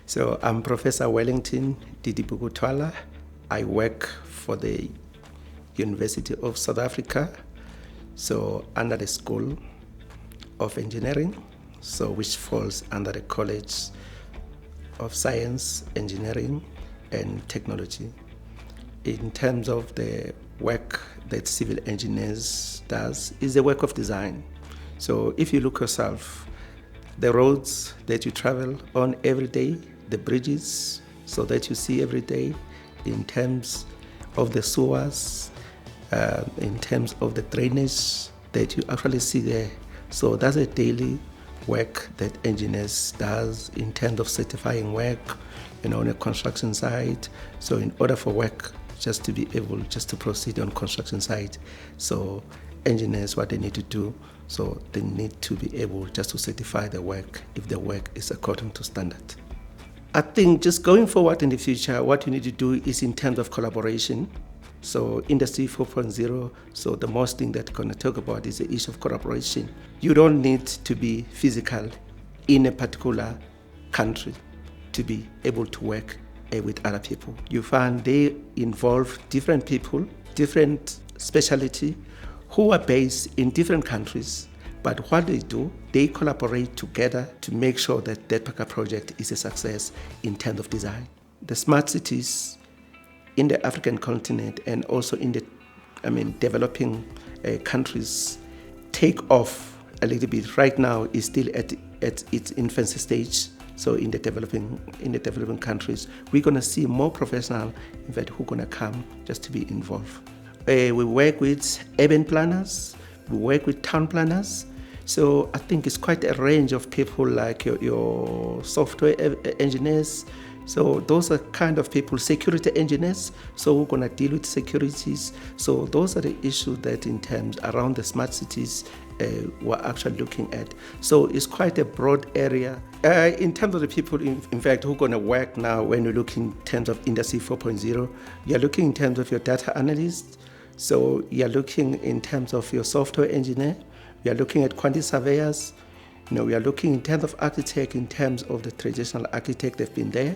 So I'm Professor Wellington Didibhuku Thwala. I work for the University of South Africa, so under the School of Engineering, so which falls under the College of Science, Engineering and Technology. In terms of the work that civil engineers does is the work of design. So if you look yourself, the roads that you travel on every day, the bridges so that you see every day, in terms of the sewers, in terms of the drainage that you actually see there. So that's a daily work that engineers does in terms of certifying work, on a construction site. So in order for work just to be able just to proceed on construction site, so engineers, what they need to do, so they need to be able just to certify the work if the work is according to standard. I think just going forward in the future, what you need to do is in terms of collaboration. So Industry 4.0, so the most thing that I'm going to talk about is the issue of collaboration. You don't need to be physical in a particular country to be able to work with other people. You find they involve different people, different specialty, who are based in different countries, but what they do, they collaborate together to make sure that that particular project is a success in terms of design. The smart cities in the African continent and also in the developing countries take off a little bit. Right now is still at its infancy stage. So in the developing countries, we're going to see more professionals, in fact, who are going to come just to be involved. We work with urban planners, we work with town planners. So I think it's quite a range of people like your software engineers. So those are kind of people, security engineers. So we're going to deal with securities. So those are the issues that in terms around the smart cities we're actually looking at. So it's quite a broad area. In terms of the people, in fact, who are going to work now, when you look in terms of Industry 4.0, you're looking in terms of your data analyst. So you're looking in terms of your software engineer. We are looking at quantity surveyors. We are looking in terms of architect, in terms of the traditional architect that have been there.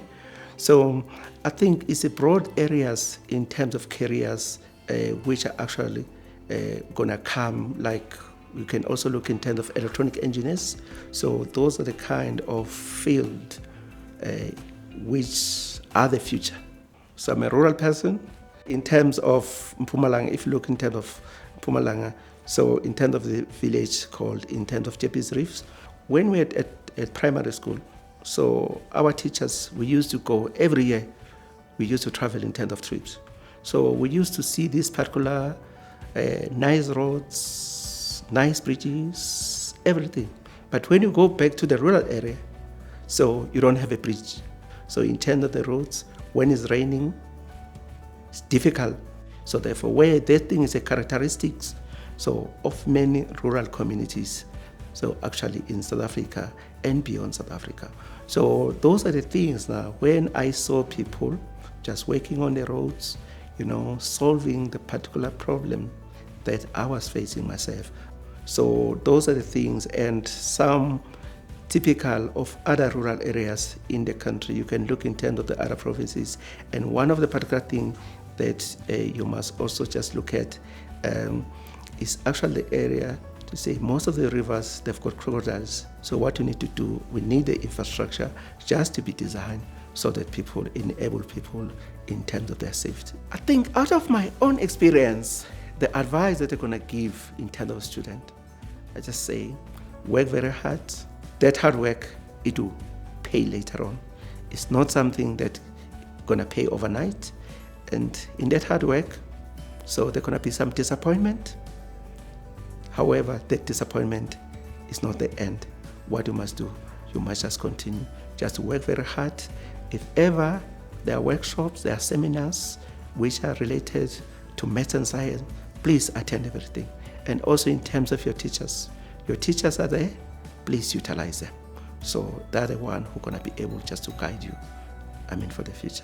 So I think it's a broad areas in terms of careers which are actually going to come. Like you can also look in terms of electronic engineers. So those are the kind of field which are the future. So I'm a rural person. In terms of Mpumalanga, if you look in terms of Mpumalanga, so in terms of the village called, in terms of Jeppies Reefs, when we were at primary school, so our teachers, we used to go every year, we used to travel in terms of trips. So we used to see these particular nice roads, nice bridges, everything. But when you go back to the rural area, so you don't have a bridge. So in terms of the roads, when it's raining, it's difficult. So therefore, where that thing is a characteristics of many rural communities, so actually in South Africa and beyond South Africa. So those are the things now, when I saw people just working on the roads, solving the particular problem that I was facing myself. So those are the things, and some typical of other rural areas in the country. You can look in terms of the other provinces, and one of the particular things that you must also just look at is actually the area to say most of the rivers, they've got crocodiles. So what you need to do, we need the infrastructure just to be designed so that people enable people in terms of their safety. I think out of my own experience, the advice that I'm going to give in terms of student, I just say, work very hard. That hard work, it will pay later on. It's not something that's going to pay overnight. And in that hard work, so there's going to be some disappointment. However, that disappointment is not the end. What you must do, you must just continue, just work very hard. If ever there are workshops, there are seminars which are related to maths and science, please attend everything. And also in terms of your teachers are there, please utilize them. So they're the one who's going to be able just to guide you, for the future.